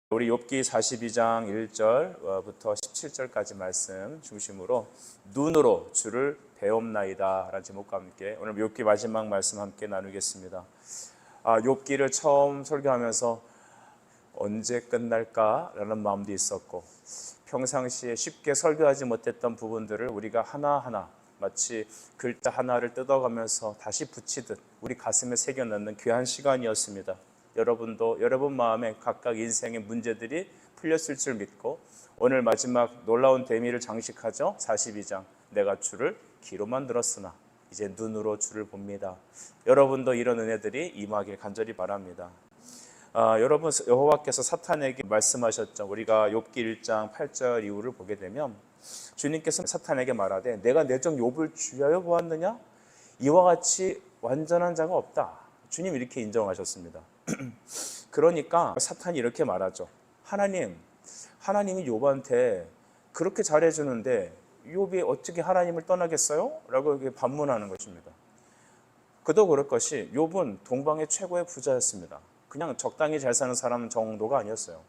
우리 욥기 42장 1절부터 17절까지 말씀 중심으로 눈으로 주를 배옵나이다 라는 제목과 함께 오늘 욥기 마지막 말씀 함께 나누겠습니다. 욥기를 처음 설교하면서 언제 끝날까 라는 마음도 있었고, 평상시에 쉽게 설교하지 못했던 부분들을 우리가 하나하나 마치 글자 하나를 뜯어가면서 다시 붙이듯 우리 가슴에 새겨 넣는 귀한 시간이었습니다. 여러분도 여러분 마음에 각각 인생의 문제들이 풀렸을 줄 믿고, 오늘 마지막 놀라운 대미를 장식하죠. 42장 내가 주를 귀로만 들었으나 이제 눈으로 주를 봅니다. 여러분도 이런 은혜들이 임하길 간절히 바랍니다. 여러분, 여호와께서 사탄에게 말씀하셨죠. 우리가 욥기 1장 8절 이후를 보게 되면 주님께서 사탄에게 말하되 내가 내 종 욥을 주야여 보았느냐? 이와 같이 완전한 자가 없다. 주님 이렇게 인정하셨습니다. 그러니까 사탄이 이렇게 말하죠. 하나님이 욥한테 그렇게 잘해주는데 욥이 어떻게 하나님을 떠나겠어요? 라고 이렇게 반문하는 것입니다. 그도 그럴 것이 욥은 동방의 최고의 부자였습니다. 그냥 적당히 잘 사는 사람 정도가 아니었어요.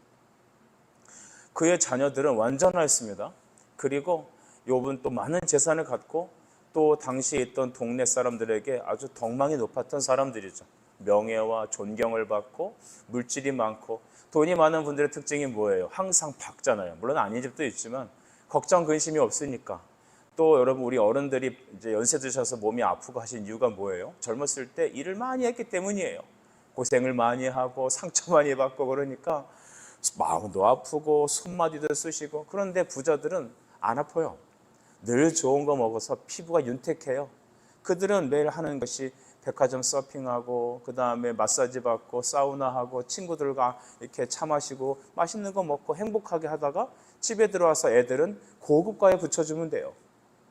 그의 자녀들은 완전하였습니다. 그리고 욥은 또 많은 재산을 갖고 또 당시에 있던 동네 사람들에게 아주 덕망이 높았던 사람들이죠. 명예와 존경을 받고 물질이 많고, 돈이 많은 분들의 특징이 뭐예요? 항상 밝잖아요. 물론 아닌 집도 있지만 걱정 근심이 없으니까. 또 여러분, 우리 어른들이 이제 연세 드셔서 몸이 아프고 하신 이유가 뭐예요? 젊었을 때 일을 많이 했기 때문이에요. 고생을 많이 하고 상처 많이 받고 그러니까 마음도 아프고 손마디도 쑤시고. 그런데 부자들은 안 아파요. 늘 좋은 거 먹어서 피부가 윤택해요. 그들은 매일 하는 것이 백화점 서핑하고, 그 다음에 마사지 받고, 사우나하고, 친구들과 이렇게 차 마시고 맛있는 거 먹고 행복하게 하다가 집에 들어와서 애들은 고급과에 붙여주면 돼요.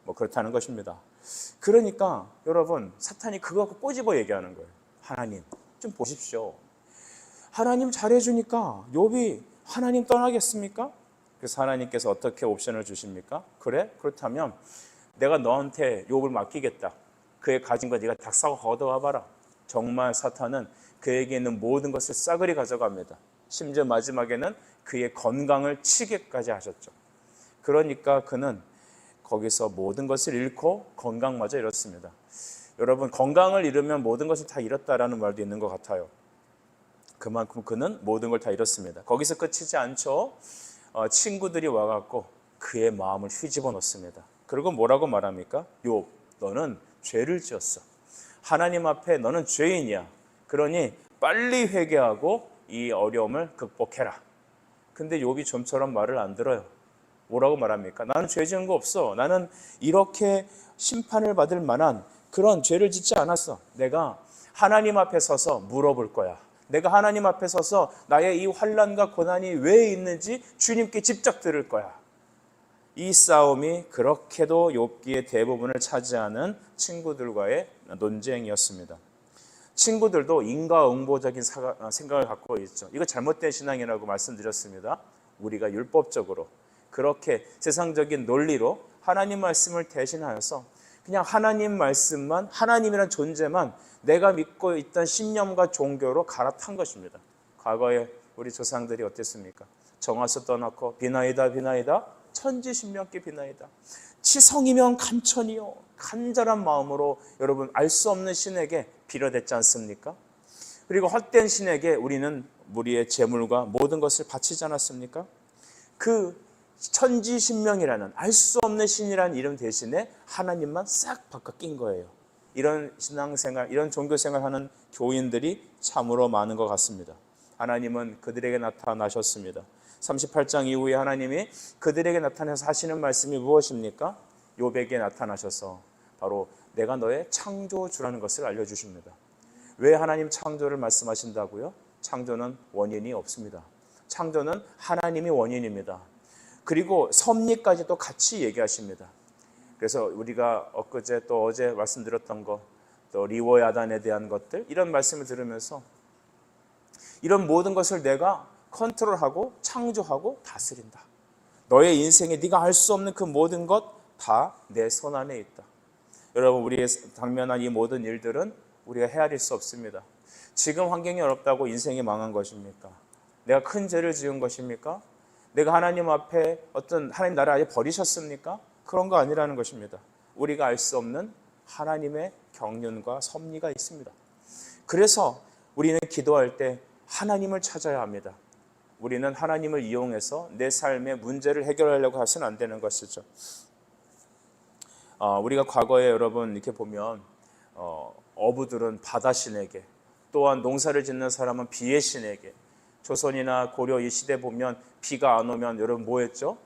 뭐 그렇다는 것입니다. 그러니까 여러분, 사탄이 그거 갖고 꼬집어 얘기하는 거예요. 하나님 좀 보십시오. 하나님 잘해주니까 욥이 하나님 떠나겠습니까? 그래서 하나님께서 어떻게 옵션을 주십니까? 그래? 그렇다면 내가 너한테 욥을 맡기겠다. 그의 가진 거 네가 다 싸고 걷어와 봐라. 정말 사탄은 그에게 있는 모든 것을 싸그리 가져갑니다. 심지어 마지막에는 그의 건강을 치게까지 하셨죠. 그러니까 그는 거기서 모든 것을 잃고 건강마저 잃었습니다. 여러분, 건강을 잃으면 모든 것을 다 잃었다라는 말도 있는 것 같아요. 그만큼 그는 모든 걸 다 잃었습니다. 거기서 끝이지 않죠. 친구들이 와갖고 그의 마음을 휘집어 놓습니다. 그리고 뭐라고 말합니까? 욥, 너는 죄를 지었어. 하나님 앞에 너는 죄인이야. 그러니 빨리 회개하고 이 어려움을 극복해라. 근데 욥이 좀처럼 말을 안 들어요. 뭐라고 말합니까? 나는 죄 지은 거 없어. 나는 이렇게 심판을 받을 만한 그런 죄를 짓지 않았어. 내가 하나님 앞에 서서 물어볼 거야. 내가 하나님 앞에 서서 나의 이 환난과 고난이 왜 있는지 주님께 직접 들을 거야. 이 싸움이 그렇게도 욥기의 대부분을 차지하는 친구들과의 논쟁이었습니다. 친구들도 인과응보적인 생각을 갖고 있죠. 이거 잘못된 신앙이라고 말씀드렸습니다. 우리가 율법적으로 그렇게 세상적인 논리로 하나님 말씀을 대신하여서 그냥 하나님 말씀만, 하나님이란 존재만 내가 믿고 있던 신념과 종교로 갈아탄 것입니다. 과거에 우리 조상들이 어땠습니까? 정화서 떠놓고 비나이다 천지신명께 비나이다. 치성이면 감천이요. 간절한 마음으로 여러분 알 수 없는 신에게 빌어댔지 않습니까? 그리고 헛된 신에게 우리는 우리의 재물과 모든 것을 바치지 않았습니까? 그 천지신명이라는 알 수 없는 신이라는 이름 대신에 하나님만 싹 바꿔 낀 거예요. 이런 신앙생활, 이런 종교생활 하는 교인들이 참으로 많은 것 같습니다. 하나님은 그들에게 나타나셨습니다. 38장 이후에 하나님이 그들에게 나타나서 하시는 말씀이 무엇입니까? 욥에게 나타나셔서 바로 내가 너의 창조주라는 것을 알려주십니다. 왜 하나님 창조를 말씀하신다고요? 창조는 원인이 없습니다. 창조는 하나님이 원인입니다. 그리고 섭리까지도 같이 얘기하십니다. 그래서 우리가 엊그제 또 어제 말씀드렸던 것, 또 리워 야단에 대한 것들, 이런 말씀을 들으면서 이런 모든 것을 내가 컨트롤하고 창조하고 다스린다. 너의 인생에 네가 알 수 없는 그 모든 것 다 내 손 안에 있다. 여러분, 우리의 당면한 이 모든 일들은 우리가 헤아릴 수 없습니다. 지금 환경이 어렵다고 인생이 망한 것입니까? 내가 큰 죄를 지은 것입니까? 내가 하나님 앞에 어떤 하나님 나를 아예 버리셨습니까? 그런 거 아니라는 것입니다. 우리가 알 수 없는 하나님의 경륜과 섭리가 있습니다. 그래서 우리는 기도할 때 하나님을 찾아야 합니다. 우리는 하나님을 이용해서 내 삶의 문제를 해결하려고 해서는 안 되는 것이죠. 우리가 과거에 여러분 이렇게 보면 어부들은 바다신에게, 또한 농사를 짓는 사람은 비의 신에게, 조선이나 고려 이 시대 보면 비가 안 오면 여러분 뭐 했죠?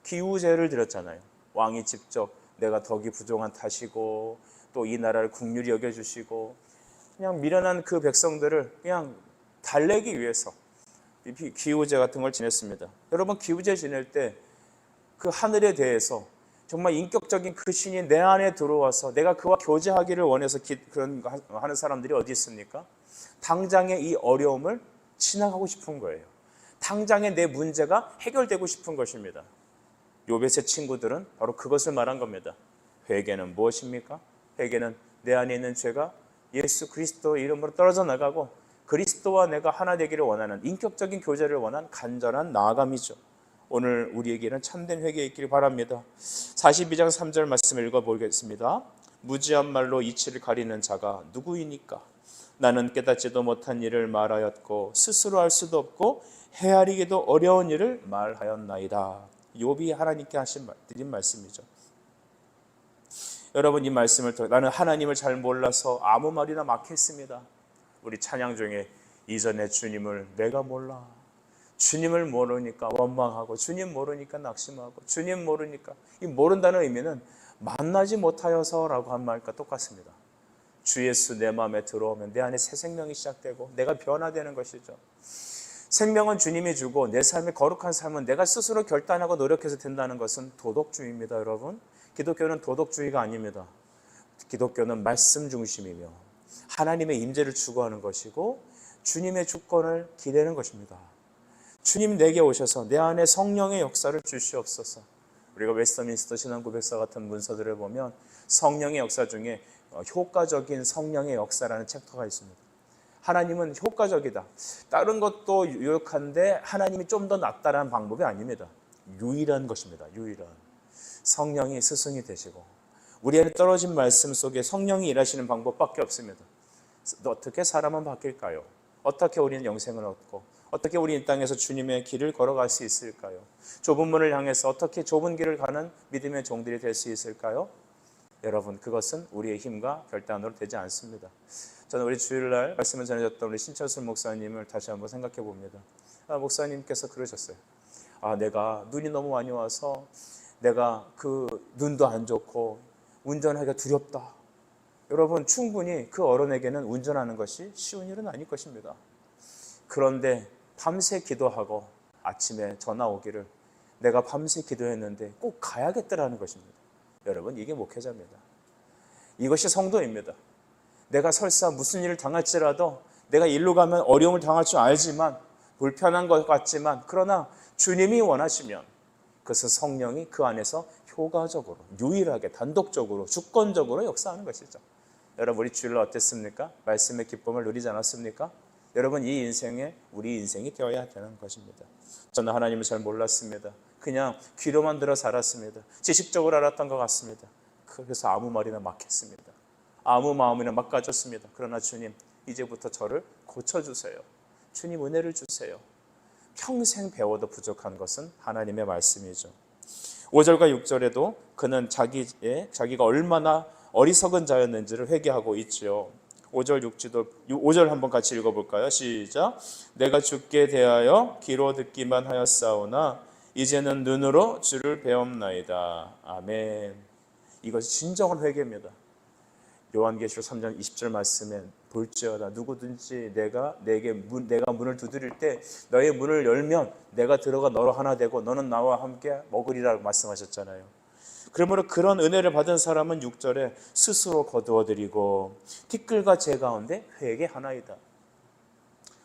기우제를 드렸잖아요. 왕이 직접 내가 덕이 부족한 탓이고 또 이 나라를 국률이 여겨주시고 그냥 미련한 그 백성들을 그냥 달래기 위해서 기우제 같은 걸 지냈습니다. 여러분 기우제 지낼 때 그 하늘에 대해서 정말 인격적인 그 신이 내 안에 들어와서 내가 그와 교제하기를 원해서 그런 거 하는 사람들이 어디 있습니까? 당장의 이 어려움을 지나가고 싶은 거예요. 당장의 내 문제가 해결되고 싶은 것입니다. 욥의 친구들은 바로 그것을 말한 겁니다. 회개는 무엇입니까? 회개는 내 안에 있는 죄가 예수 그리스도 이름으로 떨어져 나가고 그리스도와 내가 하나 되기를 원하는 인격적인 교제를 원한 간절한 나아감이죠. 오늘 우리에게는 참된 회개 있기를 바랍니다. 42장 3절 말씀을 읽어보겠습니다. 무지한 말로 이치를 가리는 자가 누구이니까? 나는 깨닫지도 못한 일을 말하였고 스스로 할 수도 없고 헤아리기도 어려운 일을 말하였나이다. 욥이 하나님께 드린 말씀이죠. 여러분 이 말씀을 통해 나는 하나님을 잘 몰라서 아무 말이나 막 했습니다. 우리 찬양 중에 이전에 주님을 내가 몰라, 주님을 모르니까 원망하고 주님 모르니까 낙심하고 주님 모르니까, 이 모른다는 의미는 만나지 못하여서라고 한 말과 똑같습니다. 주 예수 내 마음에 들어오면 내 안에 새 생명이 시작되고 내가 변화되는 것이죠. 생명은 주님이 주고 내 삶의 거룩한 삶은 내가 스스로 결단하고 노력해서 된다는 것은 도덕주의입니다. 여러분 기독교는 도덕주의가 아닙니다. 기독교는 말씀 중심이며 하나님의 임재를 추구하는 것이고 주님의 주권을 기대는 것입니다. 주님 내게 오셔서 내 안에 성령의 역사를 주시옵소서. 우리가 웨스트민스터 신앙고백서 같은 문서들을 보면 성령의 역사 중에 효과적인 성령의 역사라는 챕터가 있습니다. 하나님은 효과적이다. 다른 것도 유력한데 하나님이 좀 더 낫다라는 방법이 아닙니다. 유일한 것입니다. 유일한. 성령이 스승이 되시고 우리 안에 떨어진 말씀 속에 성령이 일하시는 방법밖에 없습니다. 어떻게 사람은 바뀔까요? 어떻게 우리는 영생을 얻고 어떻게 우리 이 땅에서 주님의 길을 걸어갈 수 있을까요? 좁은 문을 향해서 어떻게 좁은 길을 가는 믿음의 종들이 될 수 있을까요? 여러분 그것은 우리의 힘과 결단으로 되지 않습니다. 저는 우리 주일날 말씀을 전해줬던 우리 신철순 목사님을 다시 한번 생각해 봅니다. 목사님께서 그러셨어요. 내가 눈이 너무 많이 와서 내가 그 눈도 안 좋고 운전하기가 두렵다. 여러분 충분히 그 어른에게는 운전하는 것이 쉬운 일은 아닐 것입니다. 그런데 밤새 기도하고 아침에 전화 오기를 내가 밤새 기도했는데 꼭 가야겠다라는 것입니다. 여러분 이게 목회자입니다. 이것이 성도입니다. 내가 설사 무슨 일을 당할지라도 내가 일로 가면 어려움을 당할 줄 알지만 불편한 것 같지만 그러나 주님이 원하시면 그것은 성령이 그 안에서 효과적으로 유일하게 단독적으로 주권적으로 역사하는 것이죠. 여러분 우리 주일날 어땠습니까? 말씀의 기쁨을 누리지 않았습니까? 여러분 이 인생에 우리 인생이 되어야 되는 것입니다. 저는 하나님을 잘 몰랐습니다. 그냥 귀로만 들어 살았습니다. 지식적으로 알았던 것 같습니다. 그래서 아무 말이나 막 했습니다. 아무 마음이나 막 가졌습니다. 그러나 주님 이제부터 저를 고쳐주세요. 주님 은혜를 주세요. 평생 배워도 부족한 것은 하나님의 말씀이죠. 5절과 6절에도 그는 자기가 얼마나 어리석은 자였는지를 회개하고 있죠. 5절 한번 같이 읽어볼까요? 시작. 내가 주께 대하여 귀로 듣기만 하였사오나 이제는 눈으로 주를 배움나이다. 아멘. 이것이 진정한 회개입니다. 요한계시록 3장 20절 말씀에 볼지어다 누구든지 내가 문을 두드릴 때 너의 문을 열면 내가 들어가 너로 하나 되고 너는 나와 함께 먹으리라고 말씀하셨잖아요. 그러므로 그런 은혜를 받은 사람은 6절에 스스로 거두어드리고 티끌과 재 가운데 회개하나이다.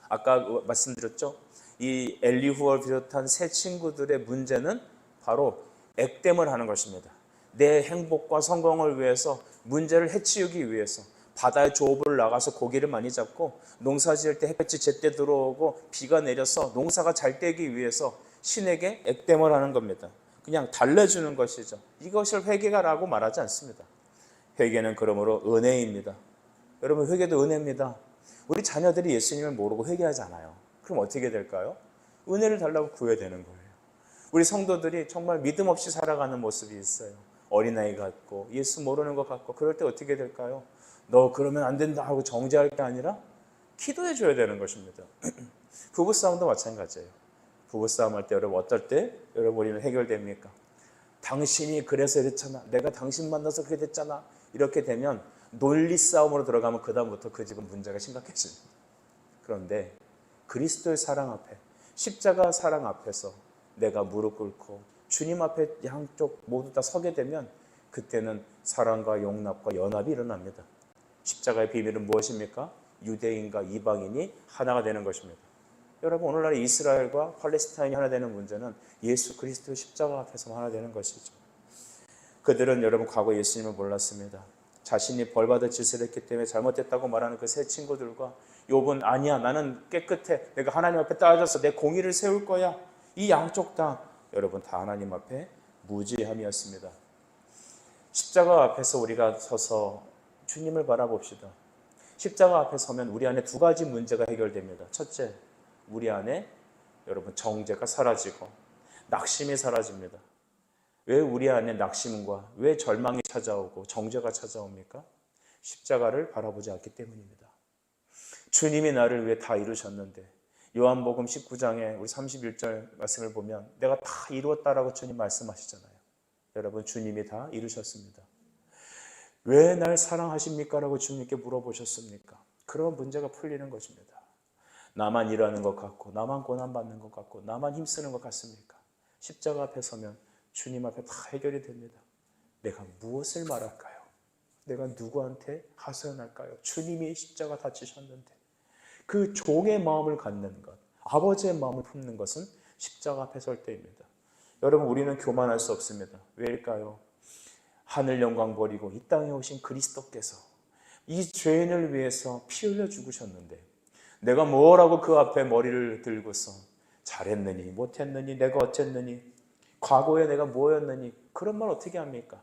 아까 말씀드렸죠. 이 엘리후를 비롯한 세 친구들의 문제는 바로 액땜을 하는 것입니다. 내 행복과 성공을 위해서 문제를 해치우기 위해서 바다에 조업을 나가서 고기를 많이 잡고 농사 지을 때 햇볕이 제때 들어오고 비가 내려서 농사가 잘 되기 위해서 신에게 액땜을 하는 겁니다. 그냥 달래주는 것이죠. 이것을 회개가라고 말하지 않습니다. 회개는 그러므로 은혜입니다. 여러분, 회개도 은혜입니다. 우리 자녀들이 예수님을 모르고 회개하지 않아요. 그럼 어떻게 될까요? 은혜를 달라고 구해야 되는 거예요. 우리 성도들이 정말 믿음 없이 살아가는 모습이 있어요. 어린아이 같고 예수 모르는 것 같고, 그럴 때 어떻게 될까요? 너 그러면 안 된다 하고 정죄할 게 아니라 기도해 줘야 되는 것입니다. 부부싸움도 마찬가지예요. 부부싸움 할 때 여러분, 어떨 때 여러분 우리는 해결됩니까? 당신이 그래서 이랬잖아, 내가 당신 만나서 그래 됐잖아, 이렇게 되면 논리 싸움으로 들어가면 그다음부터 그 집은 문제가 심각해집니다. 그런데 그리스도의 사랑 앞에, 십자가 사랑 앞에서 내가 무릎 꿇고 주님 앞에 양쪽 모두 다 서게 되면 그때는 사랑과 용납과 연합이 일어납니다. 십자가의 비밀은 무엇입니까? 유대인과 이방인이 하나가 되는 것입니다. 여러분, 오늘날 이스라엘과 팔레스타인이 하나 되는 문제는 예수 그리스도의 십자가 앞에서 하나 되는 것이죠. 그들은 여러분 과거 예수님을 몰랐습니다. 자신이 벌받을 짓을 했기 때문에 잘못됐다고 말하는 그 세 친구들과 욥은 아니야, 나는 깨끗해, 내가 하나님 앞에 따라져서 내 공의를 세울 거야. 이 양쪽 다 여러분 다 하나님 앞에 무지함이었습니다. 십자가 앞에서 우리가 서서 주님을 바라봅시다. 십자가 앞에 서면 우리 안에 두 가지 문제가 해결됩니다. 첫째, 우리 안에 여러분 정죄가 사라지고 낙심이 사라집니다. 왜 우리 안에 낙심과 왜 절망이 찾아오고 정죄가 찾아옵니까? 십자가를 바라보지 않기 때문입니다. 주님이 나를 위해 다 이루셨는데, 요한복음 19장에 우리 31절 말씀을 보면 내가 다 이루었다라고 주님 말씀하시잖아요. 여러분, 주님이 다 이루셨습니다. 왜 날 사랑하십니까? 라고 주님께 물어보셨습니까? 그런 문제가 풀리는 것입니다. 나만 일하는 것 같고, 나만 고난받는 것 같고, 나만 힘쓰는 것 같습니까? 십자가 앞에 서면 주님 앞에 다 해결이 됩니다. 내가 무엇을 말할까요? 내가 누구한테 하소연할까요? 주님이 십자가 다치셨는데, 그 종의 마음을 갖는 것, 아버지의 마음을 품는 것은 십자가 앞에 설 때입니다. 여러분, 우리는 교만할 수 없습니다. 왜일까요? 하늘 영광 버리고 이 땅에 오신 그리스도께서 이 죄인을 위해서 피 흘려 죽으셨는데, 내가 뭐라고 그 앞에 머리를 들고서 잘했느니 못했느니 내가 어쨌느니 과거에 내가 뭐였느니 그런 말 어떻게 합니까?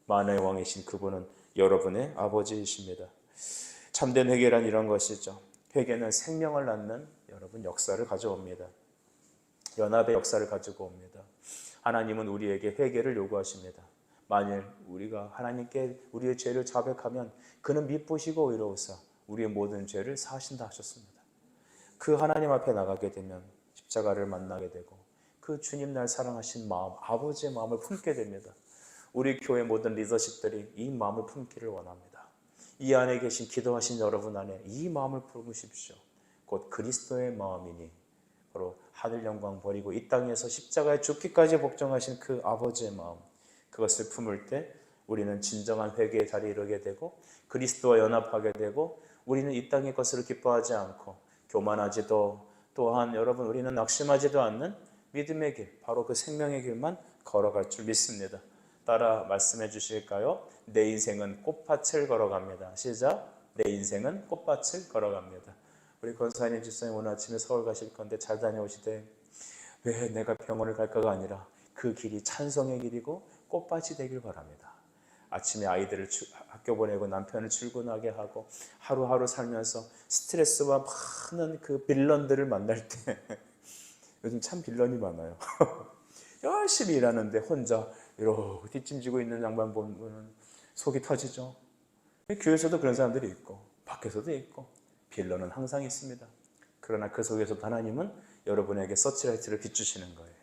만왕의 왕이신 그분은 여러분의 아버지이십니다. 참된 회개란 이런 것이죠. 회개는 생명을 낳는 여러분 역사를 가져옵니다. 연합의 역사를 가지고 옵니다. 하나님은 우리에게 회개를 요구하십니다. 만일 우리가 하나님께 우리의 죄를 자백하면 그는 미쁘시고 의로우사 우리의 모든 죄를 사하신다 하셨습니다. 그 하나님 앞에 나가게 되면 십자가를 만나게 되고 그 주님 날 사랑하신 마음, 아버지의 마음을 품게 됩니다. 우리 교회 모든 리더십들이 이 마음을 품기를 원합니다. 이 안에 계신 기도하신 여러분 안에 이 마음을 품으십시오. 곧 그리스도의 마음이니 바로 하늘 영광 버리고 이 땅에서 십자가에 죽기까지 복종하신 그 아버지의 마음, 그것을 품을 때 우리는 진정한 회개의 자리에 이르게 되고 그리스도와 연합하게 되고, 우리는 이 땅의 것을 기뻐하지 않고 교만하지도, 또한 여러분 우리는 낙심하지도 않는 믿음의 길, 바로 그 생명의 길만 걸어갈 줄 믿습니다. 따라 말씀해 주실까요? 내 인생은 꽃밭을 걸어갑니다. 시작. 내 인생은 꽃밭을 걸어갑니다. 우리 권사님, 집사님 오늘 아침에 서울 가실 건데 잘 다녀오시되, 왜 내가 병원을 갈까가 아니라 그 길이 찬송의 길이고 꽃밭이 되길 바랍니다. 아침에 아이들을 학교 보내고 남편을 출근하게 하고 하루하루 살면서 스트레스와 많은 그 빌런들을 만날 때 요즘 참 빌런이 많아요. 열심히 일하는데 혼자 이렇게 뒷짐지고 있는 양반 보면 속이 터지죠. 교회에서도 그런 사람들이 있고 밖에서도 있고 빌런은 항상 있습니다. 그러나 그 속에서도 하나님은 여러분에게 서치라이트를 비추시는 거예요.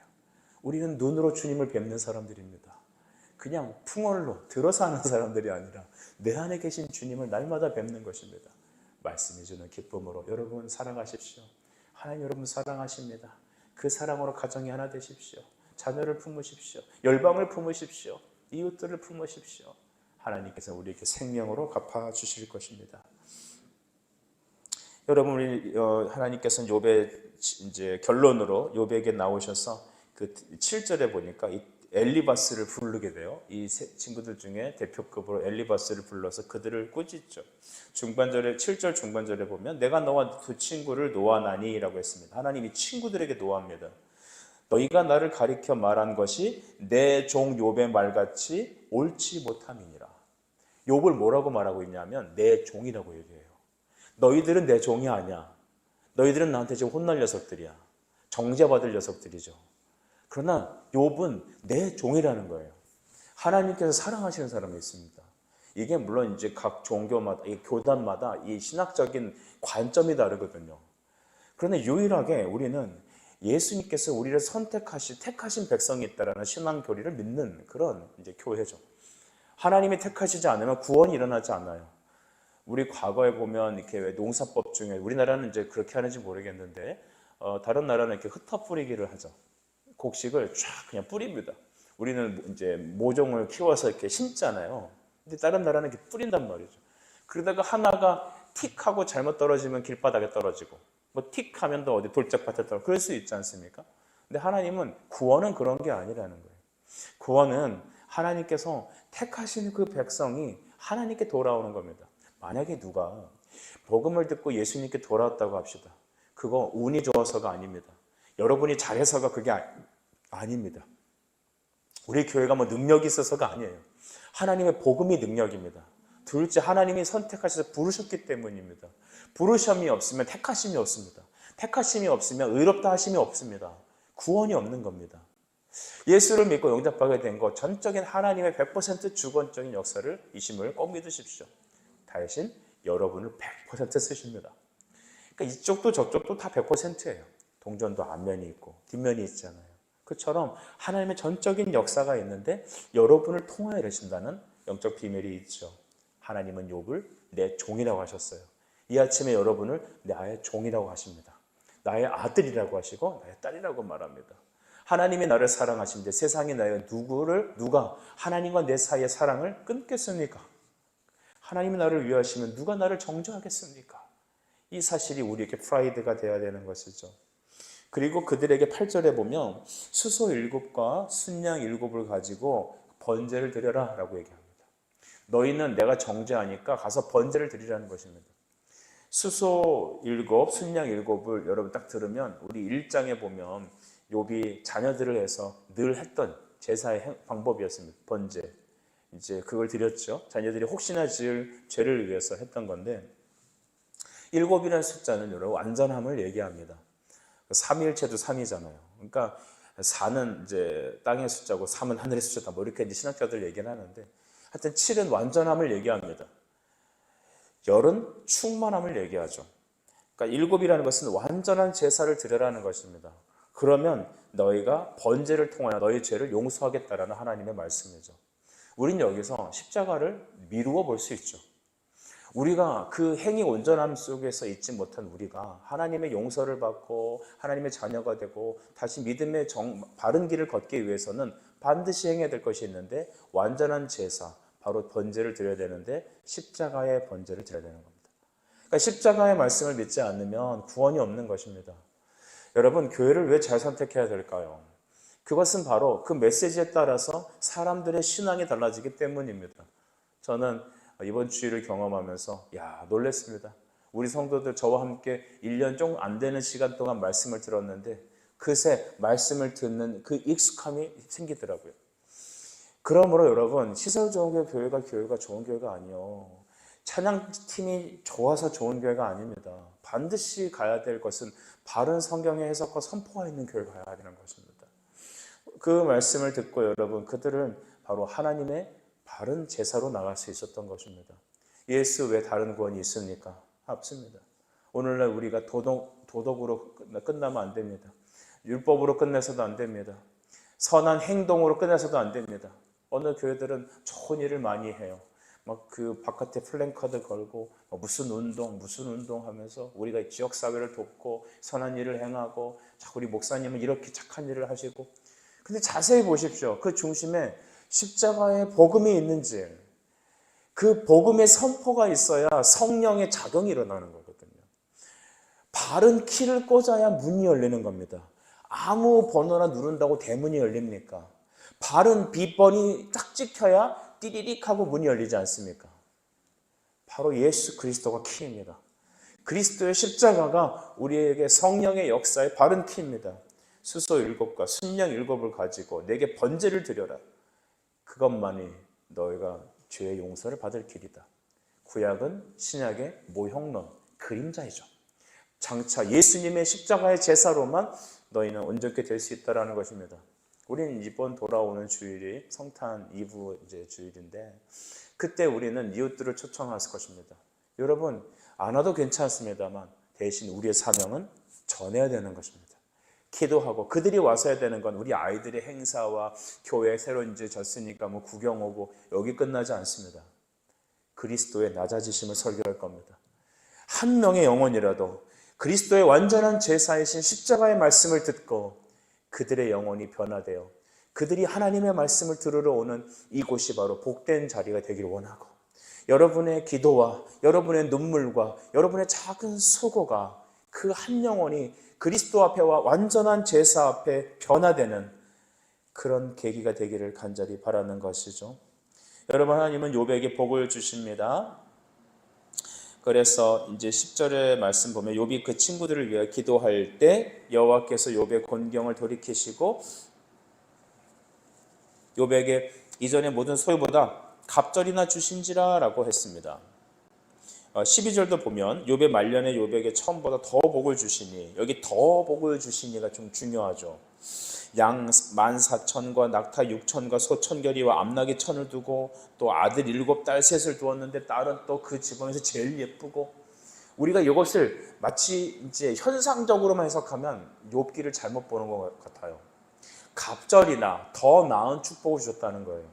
우리는 눈으로 주님을 뵙는 사람들입니다. 그냥 풍월로 들어서 하는 사람들이 아니라 내 안에 계신 주님을 날마다 뵙는 것입니다. 말씀해 주는 기쁨으로 여러분 살아가십시오. 하나님 여러분 사랑하십니다. 그 사랑으로 가정이 하나 되십시오. 자녀를 품으십시오. 열방을 품으십시오. 이웃들을 품으십시오. 하나님께서 우리에게 생명으로 갚아주실 것입니다. 여러분, 우리 하나님께서는 욥의 이제 결론으로 욥에게 나오셔서 그 7절에 보니까 엘리바스를 부르게 돼요. 이 친구들 중에 대표급으로 엘리바스를 불러서 그들을 꾸짖죠. 중반절에 7절 중반절에 보면 내가 너와 두 친구를 노하나니라고 했습니다. 하나님이 친구들에게 노합니다. 너희가 나를 가리켜 말한 것이 내 종 욥의 말같이 옳지 못함이니라. 욥을 뭐라고 말하고 있냐면 내 종이라고 얘기해요. 너희들은 내 종이 아니야. 너희들은 나한테 지금 혼날 녀석들이야. 정죄받을 녀석들이죠. 그러나 욥은 내 종이라는 거예요. 하나님께서 사랑하시는 사람이 있습니다. 이게 물론 이제 각 종교마다, 이 교단마다 이 신학적인 관점이 다르거든요. 그런데 유일하게 우리는 예수님께서 우리를 택하신 백성이 있다라는 신앙 교리를 믿는 그런 이제 교회죠. 하나님이 택하시지 않으면 구원이 일어나지 않아요. 우리 과거에 보면 이렇게 왜 농사법 중에 우리나라는 이제 그렇게 하는지 모르겠는데 다른 나라는 이렇게 흩어 뿌리기를 하죠. 곡식을 쫙 그냥 뿌립니다. 우리는 이제 모종을 키워서 이렇게 심잖아요. 근데 다른 나라는 이렇게 뿌린단 말이죠. 그러다가 하나가 틱 하고 잘못 떨어지면 길바닥에 떨어지고 뭐 틱 하면 또 어디 돌짝밭에 떨어지고 그럴 수 있지 않습니까? 근데 하나님은 구원은 그런 게 아니라는 거예요. 구원은 하나님께서 택하신 그 백성이 하나님께 돌아오는 겁니다. 만약에 누가 복음을 듣고 예수님께 돌아왔다고 합시다. 그거 운이 좋아서가 아닙니다. 여러분이 잘해서가 그게 아닙니다. 우리 교회가 뭐 능력이 있어서가 아니에요. 하나님의 복음이 능력입니다. 둘째, 하나님이 선택하셔서 부르셨기 때문입니다. 부르심이 없으면 택하심이 없습니다. 택하심이 없으면 의롭다 하심이 없습니다. 구원이 없는 겁니다. 예수를 믿고 영접하게 된 것 전적인 하나님의 100% 주권적인 역사를 이심을 꼭 믿으십시오. 대신 여러분을 100% 쓰십니다. 그러니까 이쪽도 저쪽도 다 100%예요. 동전도 앞면이 있고 뒷면이 있잖아요. 그처럼 하나님의 전적인 역사가 있는데 여러분을 통하여 이러신다는 영적 비밀이 있죠. 하나님은 욥을 내 종이라고 하셨어요. 이 아침에 여러분을 나의 종이라고 하십니다. 나의 아들이라고 하시고 나의 딸이라고 말합니다. 하나님이 나를 사랑하시는데 세상에 누가 하나님과 내 사이의 사랑을 끊겠습니까? 하나님이 나를 위하시면 누가 나를 정죄하겠습니까? 이 사실이 우리에게 프라이드가 되어야 되는 것이죠. 그리고 그들에게 8절에 보면 수소 7과 순양 7을 가지고 번제를 드려라 라고 얘기합니다. 너희는 내가 정죄하니까 가서 번제를 드리라는 것입니다. 수소 7, 순양 7을 여러분 딱 들으면 우리 1장에 보면 욥이 자녀들을 해서 늘 했던 제사의 방법이었습니다. 번제. 이제 그걸 드렸죠. 자녀들이 혹시나 지을 죄를 위해서 했던 건데 7이라는 숫자는 여러분 완전함을 얘기합니다. 삼위일체도 3이잖아요. 그러니까 4는 이제 땅의 숫자고 3은 하늘의 숫자다. 뭐 이렇게 이제 신학자들 얘기는 하는데 하여튼 7은 완전함을 얘기합니다. 열은 충만함을 얘기하죠. 그러니까 7이라는 것은 완전한 제사를 드려라는 것입니다. 그러면 너희가 번제를 통하여 너희 죄를 용서하겠다라는 하나님의 말씀이죠. 우린 여기서 십자가를 미루어 볼 수 있죠. 우리가 그 행위 온전함 속에서 있지 못한 우리가 하나님의 용서를 받고 하나님의 자녀가 되고 다시 믿음의 바른 길을 걷기 위해서는 반드시 행해야 될 것이 있는데 완전한 제사, 바로 번제를 드려야 되는데 십자가의 번제를 드려야 되는 겁니다. 그러니까 십자가의 말씀을 믿지 않으면 구원이 없는 것입니다. 여러분, 교회를 왜 잘 선택해야 될까요? 그것은 바로 그 메시지에 따라서 사람들의 신앙이 달라지기 때문입니다. 저는 이번 주일을 경험하면서 놀랬습니다. 우리 성도들 저와 함께 1년 좀 안 되는 시간 동안 말씀을 들었는데 그새 말씀을 듣는 그 익숙함이 생기더라고요. 그러므로 여러분, 시설 좋은 교회가 좋은 교회가 아니요. 찬양팀이 좋아서 좋은 교회가 아닙니다. 반드시 가야 될 것은 바른 성경의 해석과 선포가 있는 교회가 가야 되는 것입니다. 그 말씀을 듣고 여러분, 그들은 바로 하나님의 바른 제사로 나갈 수 있었던 것입니다. 예수 외에 다른 구원이 있습니까? 없습니다. 오늘날 우리가 도덕으로 끝나면 안 됩니다. 율법으로 끝내서도 안 됩니다. 선한 행동으로 끝내서도 안 됩니다. 어느 교회들은 좋은 일을 많이 해요. 막 그 바깥에 플랜카드 걸고 무슨 운동 하면서 우리가 지역 사회를 돕고 선한 일을 행하고 우리 목사님은 이렇게 착한 일을 하시고, 근데 자세히 보십시오. 그 중심에 십자가의 복음이 있는지, 그 복음의 선포가 있어야 성령의 작용이 일어나는 거거든요. 바른 키를 꽂아야 문이 열리는 겁니다. 아무 번호나 누른다고 대문이 열립니까? 바른 비번이 딱 찍혀야 띠리릭 하고 문이 열리지 않습니까? 바로 예수 그리스도가 키입니다. 그리스도의 십자가가 우리에게 성령의 역사의 바른 키입니다. 수소 7과 순양 7을 가지고 내게 번제를 드려라. 그것만이 너희가 죄의 용서를 받을 길이다. 구약은 신약의 모형론, 그림자이죠. 장차 예수님의 십자가의 제사로만 너희는 온전케 될 수 있다는 것입니다. 우리는 이번 돌아오는 주일이 성탄 이브 주일인데 그때 우리는 이웃들을 초청할 것입니다. 여러분 안 와도 괜찮습니다만 대신 우리의 사명은 전해야 되는 것입니다. 기도하고 그들이 와서 해야 되는 건 우리 아이들의 행사와 교회 새로 이제 졌으니까 뭐 구경 오고 여기 끝나지 않습니다. 그리스도의 낮아지심을 설교할 겁니다. 한 명의 영혼이라도 그리스도의 완전한 제사이신 십자가의 말씀을 듣고 그들의 영혼이 변화되어 그들이 하나님의 말씀을 들으러 오는 이곳이 바로 복된 자리가 되기를 원하고 여러분의 기도와 여러분의 눈물과 여러분의 작은 수고가 그 한 영혼이 그리스도 앞에와 완전한 제사 앞에 변화되는 그런 계기가 되기를 간절히 바라는 것이죠. 여러분 하나님은 욥에게 복을 주십니다. 그래서 이제 10절의 말씀 보면 욥이 그 친구들을 위해 기도할 때 여호와께서 욥의 곤경을 돌이키시고 욥에게 이전의 모든 소유보다 갑절이나 주신지라 라고 했습니다. 12절도 보면 욥의 말년에 욥에게 처음보다 더 복을 주시니 여기 더 복을 주시니가 좀 중요하죠. 양 14,000과 낙타 6,000과 소 1,000결이와 암나귀 1,000을 두고 또 아들 7딸 셋을 두었는데 딸은 또 그 지방에서 제일 예쁘고 우리가 이것을 마치 이제 현상적으로만 해석하면 욥기를 잘못 보는 것 같아요. 갑절이나 더 나은 축복을 주셨다는 거예요.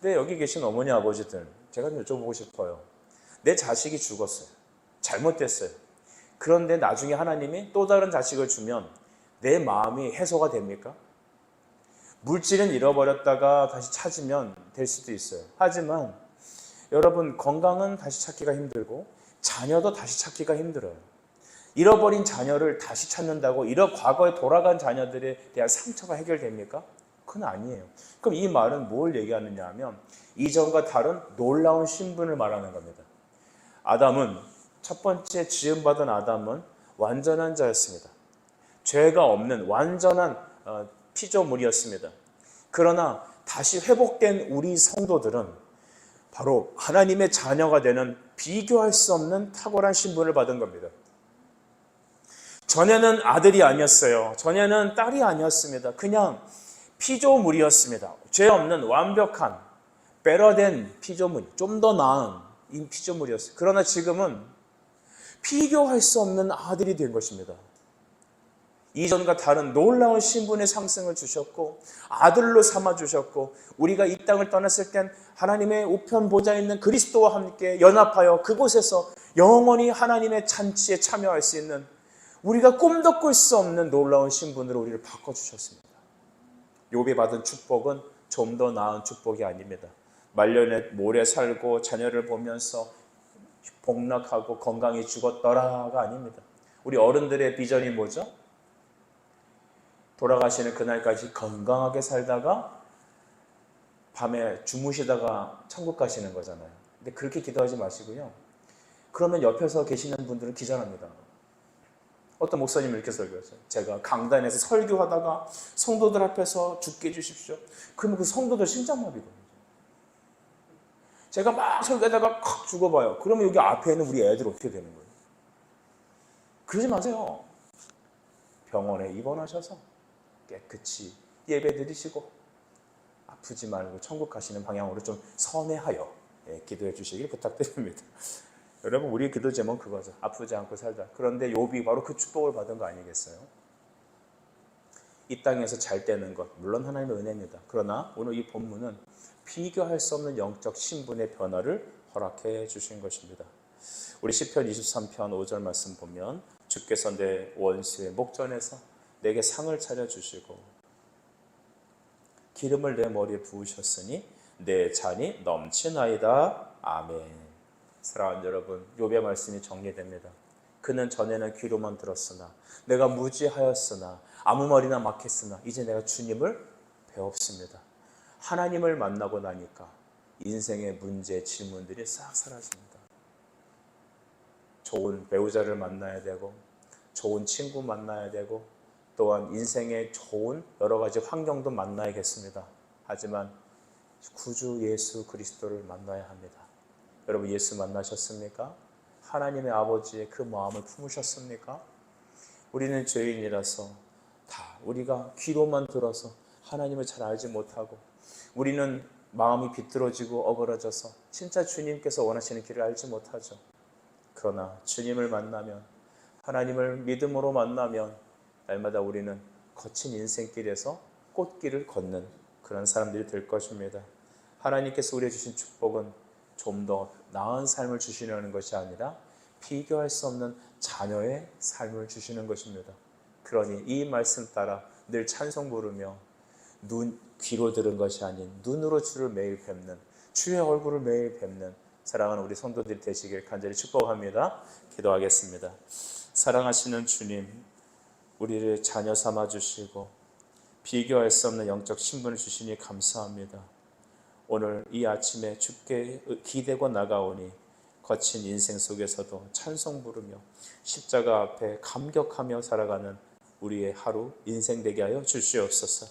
근데 여기 계신 어머니 아버지들 제가 좀 여쭤보고 싶어요. 내 자식이 죽었어요. 잘못됐어요. 그런데 나중에 하나님이 또 다른 자식을 주면 내 마음이 해소가 됩니까? 물질은 잃어버렸다가 다시 찾으면 될 수도 있어요. 하지만 여러분 건강은 다시 찾기가 힘들고 자녀도 다시 찾기가 힘들어요. 잃어버린 자녀를 다시 찾는다고 과거에 돌아간 자녀들에 대한 상처가 해결됩니까? 그건 아니에요. 그럼 이 말은 뭘 얘기하느냐 하면 이전과 다른 놀라운 신분을 말하는 겁니다. 아담은 첫 번째 지음받은 아담은 완전한 자였습니다. 죄가 없는 완전한 피조물이었습니다. 그러나 다시 회복된 우리 성도들은 바로 하나님의 자녀가 되는 비교할 수 없는 탁월한 신분을 받은 겁니다. 전에는 아들이 아니었어요. 전에는 딸이 아니었습니다. 그냥 피조물이었습니다. 죄 없는 완벽한 베러된 피조물, 좀 더 나은 피조물이었어요. 그러나 지금은 비교할 수 없는 아들이 된 것입니다. 이전과 다른 놀라운 신분의 상승을 주셨고 아들로 삼아주셨고 우리가 이 땅을 떠났을 땐 하나님의 우편 보좌에 있는 그리스도와 함께 연합하여 그곳에서 영원히 하나님의 잔치에 참여할 수 있는 우리가 꿈도 꿀 수 없는 놀라운 신분으로 우리를 바꿔주셨습니다. 욥이 받은 축복은 좀 더 나은 축복이 아닙니다. 말년에 모래 살고 자녀를 보면서 복락하고 건강히 죽었더라가 아닙니다. 우리 어른들의 비전이 뭐죠? 돌아가시는 그날까지 건강하게 살다가 밤에 주무시다가 천국 가시는 거잖아요. 근데 그렇게 기도하지 마시고요. 그러면 옆에서 계시는 분들은 기절합니다. 어떤 목사님이 이렇게 설교했어요. 제가 강단에서 설교하다가 성도들 앞에서 죽게 해주십시오. 그러면 그 성도들 심장마비거든요. 제가 막 설교하다가 콱 죽어봐요. 그러면 여기 앞에 있는 우리 애들 어떻게 되는 거예요? 그러지 마세요. 병원에 입원하셔서 깨끗이 예배 드리시고 아프지 말고 천국 가시는 방향으로 좀 선회하여 기도해 주시길 부탁드립니다. 여러분 우리의 기도 제목은 그거죠. 아프지 않고 살다. 그런데 욥이 바로 그 축복을 받은 거 아니겠어요? 이 땅에서 잘 되는 것 물론 하나님의 은혜입니다. 그러나 오늘 이 본문은 비교할 수 없는 영적 신분의 변화를 허락해 주신 것입니다. 우리 시편 23편 5절 말씀 보면 주께서 내 원수의 목전에서 내게 상을 차려주시고 기름을 내 머리에 부으셨으니 내 잔이 넘치나이다. 아멘. 사랑하는 여러분, 욥의 말씀이 정리됩니다. 그는 전에는 귀로만 들었으나 내가 무지하였으나 아무 말이나 막 했으나 이제 내가 주님을 배웠습니다. 하나님을 만나고 나니까 인생의 문제, 질문들이 싹 사라집니다. 좋은 배우자를 만나야 되고, 좋은 친구 만나야 되고, 또한 인생의 좋은 여러 가지 환경도 만나야겠습니다. 하지만 구주 예수 그리스도를 만나야 합니다. 여러분, 예수 만나셨습니까? 하나님의 아버지의 그 마음을 품으셨습니까? 우리는 죄인이라서 다 우리가 귀로만 들어서 하나님을 잘 알지 못하고, 우리는 마음이 비뚤어지고 어그러져서 진짜 주님께서 원하시는 길을 알지 못하죠. 그러나 주님을 만나면, 하나님을 믿음으로 만나면 날마다 우리는 거친 인생길에서 꽃길을 걷는 그런 사람들이 될 것입니다. 하나님께서 우리에게 주신 축복은 좀 더 나은 삶을 주시려는 것이 아니라 비교할 수 없는 자녀의 삶을 주시는 것입니다. 그러니 이 말씀 따라 늘 찬송 부르며 귀로 들은 것이 아닌 눈으로 주를 매일 뵙는, 주의 얼굴을 매일 뵙는 사랑하는 우리 성도들이 되시길 간절히 축복합니다. 기도하겠습니다. 사랑하시는 주님, 우리를 자녀 삼아 주시고 비교할 수 없는 영적 신분을 주시니 감사합니다. 오늘 이 아침에 주께 기대고 나가오니 거친 인생 속에서도 찬송 부르며 십자가 앞에 감격하며 살아가는 우리의 하루 인생 되게 하여 주시옵소서.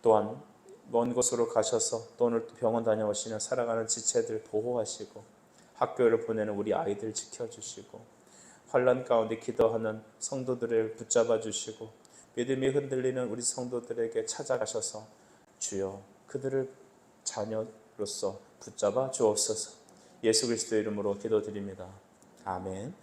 또한 먼 곳으로 가셔서 또 오늘 병원 다녀오시는 살아가는 지체들 보호하시고, 학교를 보내는 우리 아이들 지켜주시고, 환난 가운데 기도하는 성도들을 붙잡아 주시고, 믿음이 흔들리는 우리 성도들에게 찾아가셔서 주여 그들을 자녀로서 붙잡아 주옵소서. 예수 그리스도의 이름으로 기도드립니다. 아멘.